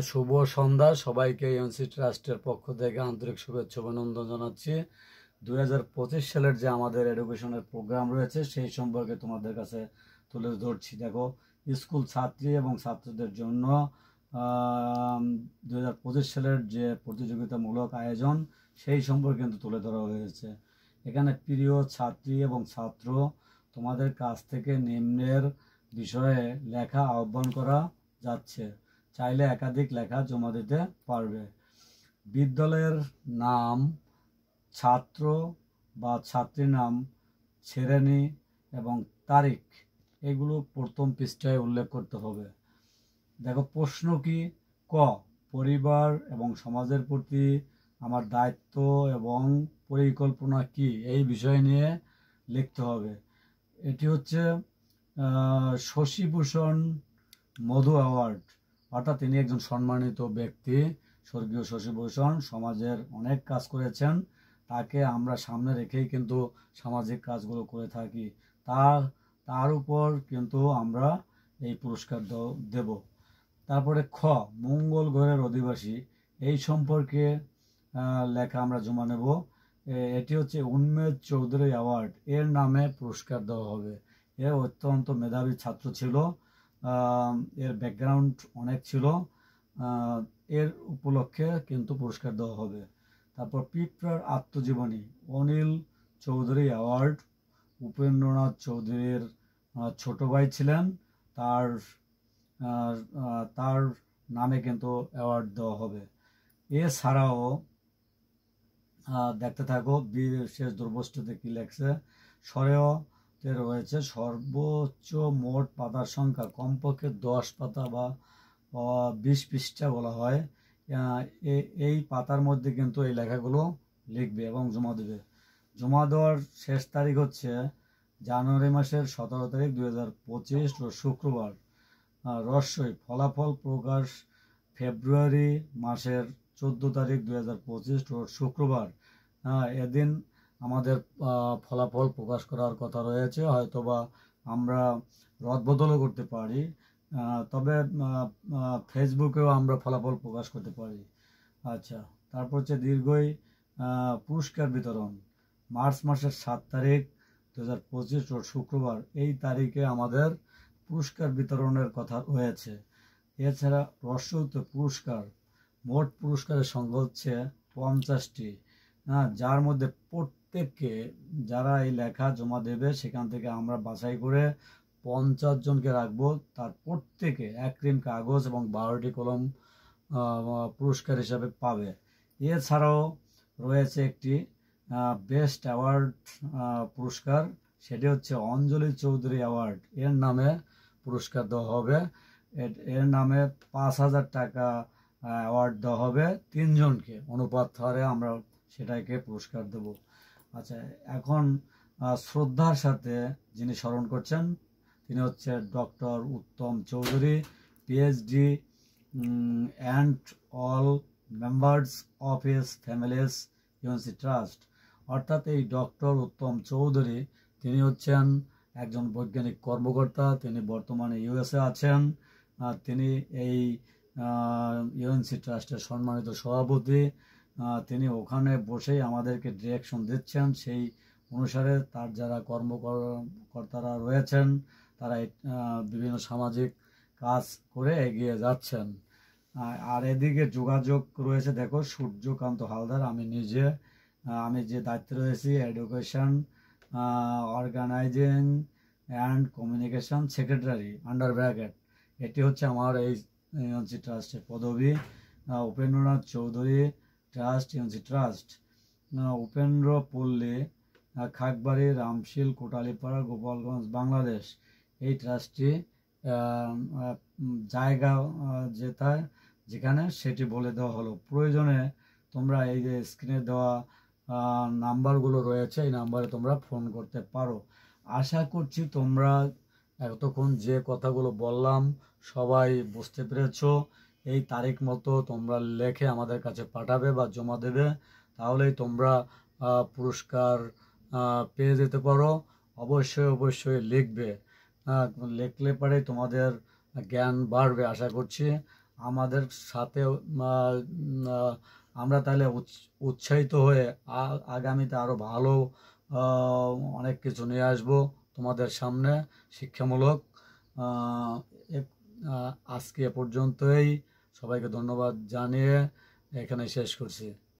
শুভ সন্ধ্যা সবাইকে। এনসি ট্রাস্টের পক্ষ থেকে আন্তরিক শুভেচ্ছা অভিনন্দন জানাচ্ছি। 2025 সালের যে আমাদের এডুকেশনের প্রোগ্রাম রয়েছে সেই সম্পর্কে তোমাদের কাছে তুলে ধরছি। দেখো, স্কুল ছাত্রী এবং ছাত্রদের জন্য 2025 সালের যে প্রতিযোগিতামূলক আয়োজন সেই সম্পর্কে কিন্তু তুলে ধরা হয়েছে। এখানে প্রিয় ছাত্রী এবং ছাত্র, তোমাদের কাছ থেকে নিম্নের বিষয়ে লেখা আহ্বান করা যাচ্ছে। চাইলে একাধিক লেখা জমা দিতে পারবে। বিদ্যালয়ের নাম, ছাত্র বা ছাত্রীর নাম, শ্রেণী এবং তারিখ এগুলো প্রথম পৃষ্ঠায় উল্লেখ করতে হবে। দেখো, প্রশ্ন কি? ক, পরিবার এবং সমাজের প্রতি আমার দায়িত্ব এবং পরিকল্পনা কি, এই বিষয় নিয়ে লিখতে হবে। এটি হচ্ছে শশীভূষণ মধু অ্যাওয়ার্ড, অর্থাৎ তিনি একজন সম্মানিত ব্যক্তি। স্বর্গীয় শশীভূষণ সমাজের অনেক কাজ করেছেন, তাকে আমরা সামনে রেখেই কিন্তু সামাজিক কাজগুলো করে থাকি। তার উপর কিন্তু আমরা এই পুরস্কার দেব। তারপরে খ, মঙ্গল গ্রহের অধিবাসী, এই সম্পর্কে লেখা আমরা জমা নেব। এটি হচ্ছে উন্মেদ চৌধুরী অ্যাওয়ার্ড, এর নামে পুরস্কার দেওয়া হবে। এ অত্যন্ত মেধাবী ছাত্র ছিল, এর ব্যাকগ্রাউন্ড অনেক ছিল, এর উপলক্ষে কিন্তু পুরস্কার দেওয়া হবে। তারপর পিঁপড়ার আত্মজীবনী, অনিল চৌধুরী অ্যাওয়ার্ড, উপেন্দ্রনাথ চৌধুরীর ছোট ভাই ছিলেন, তার নামে কিন্তু অ্যাওয়ার্ড দেওয়া হবে। এছাড়াও দেখতে থাকো বিশেষ দুর্বষ্টতে কি লেখছে। সরেয়তে রয়েছে সর্বোচ্চ মোট পাতার সংখ্যা কমপক্ষে 10 পাতা বা 20 পৃষ্ঠা বলা হয়। এই পাতার মধ্যে কিন্তু এই লেখাগুলো লিখবে এবং জমা দেবে। জমা দেওয়ার শেষ তারিখ হচ্ছে জানুয়ারি মাসের 17 তারিখ 2025 শুক্রবার। রস্যই ফলাফল প্রকাশ ফেব্রুয়ারি মাসের 14 তারিখ 2025 শুক্রবার। এদিন আমাদের ফলাফল প্রকাশ করার কথা রয়েছে, হয়তোবা আমরা রদবদলও করতে পারি, তবে ফেসবুকেও আমরা ফলাফল প্রকাশ করতে পারি। আচ্ছা, তারপর হচ্ছে দীর্ঘই পুরস্কার বিতরণ মার্চ মাসের 7 তারিখ 2025 শুক্রবার। এই তারিখে আমাদের পুরস্কার বিতরণের কথা রয়েছে। এছাড়া রস্যউত পুরস্কার, মোট পুরস্কারের সংখ্যা হচ্ছে 50টি, যার মধ্যে প্রত্যেককে যারা এই লেখা জমা দেবে সেখান থেকে আমরা বাছাই করে 50 জনকে রাখবো। তার প্রত্যেকে 1 রিম কাগজ এবং 12টি কলম পুরস্কার হিসাবে পাবে। এছাড়াও রয়েছে একটি বেস্ট অ্যাওয়ার্ড পুরস্কার, সেটি হচ্ছে অঞ্জলি চৌধুরী অ্যাওয়ার্ড, এর নামে পুরস্কার দেওয়া হবে। এর নামে 5,000 টাকা অ্যাওয়ার্ড দেওয়া হবে 3 জনকে, অনুপাত হারে আমরা সেটাকে পুরস্কার দেব। আচ্ছা, এখন শ্রদ্ধার সাথে যিনি স্মরণ করছেন তিনি হচ্ছে doctor Uttam Chowdhury, PhD, and all members of his families UNC trust. অর্থাৎ এই ডক্টর উত্তম চৌধুরী তিনি হচ্ছেন একজন বৈজ্ঞানিক কর্মকর্তা, তিনি বর্তমানে ইউএসএ আছেন। তিনি এই ইউএনসি ট্রাস্টের সম্মানিত সভাপতি। তিনি ওখানে বসেই আমাদেরকে ডিরেকশন দিচ্ছেন, সেই অনুসারে তার যারা কর্মকর্তারা রয়েছেন তারা বিভিন্ন সামাজিক কাজ করে এগিয়ে যাচ্ছেন। আর এদিকে যোগাযোগ রয়েছে, দেখো, সূর্যকান্ত হালদার, আমি যে দায়িত্বে রয়েছি education organizing and communication secretary under bracket, এটি হচ্ছে আমার এই ইউএনসি ট্রাস্টের পদবি। Upendranath Chowdhury trust, UNC trust, Upendra Palli, Khagbari, Ramshil, Kotalipara, Gopalganj, Bangladesh. এই ট্রাস্টটি জায়গা যেখানে সেটি বলে দেওয়া হলো। প্রয়োজনে তোমরা এই যে স্ক্রিনে দেওয়া নাম্বারগুলো রয়েছে এই নাম্বারে তোমরা ফোন করতে পারো। আশা করছি তোমরা এতক্ষণ যে কথাগুলো বললাম সবাই বুঝতে পেরেছো। এই তারিখ মতো তোমরা লেখে আমাদের কাছে পাঠাবে বা জমা দেবে, তাহলেই তোমরা পুরস্কার পেয়ে যেতে পারো। অবশ্যই লিখবে, লিখলে পরে তোমাদের জ্ঞান বাড়বে আশা করছি। আমাদের সাথে আমরা তাহলে উৎসাহিত হয়ে আগামীতে আরও ভালো অনেক কিছু নিয়ে আসবো তোমাদের সামনে শিক্ষামূলক। আহ, আজকে এ পর্যন্তই। সবাইকে ধন্যবাদ জানিয়ে এখানে শেষ করছি।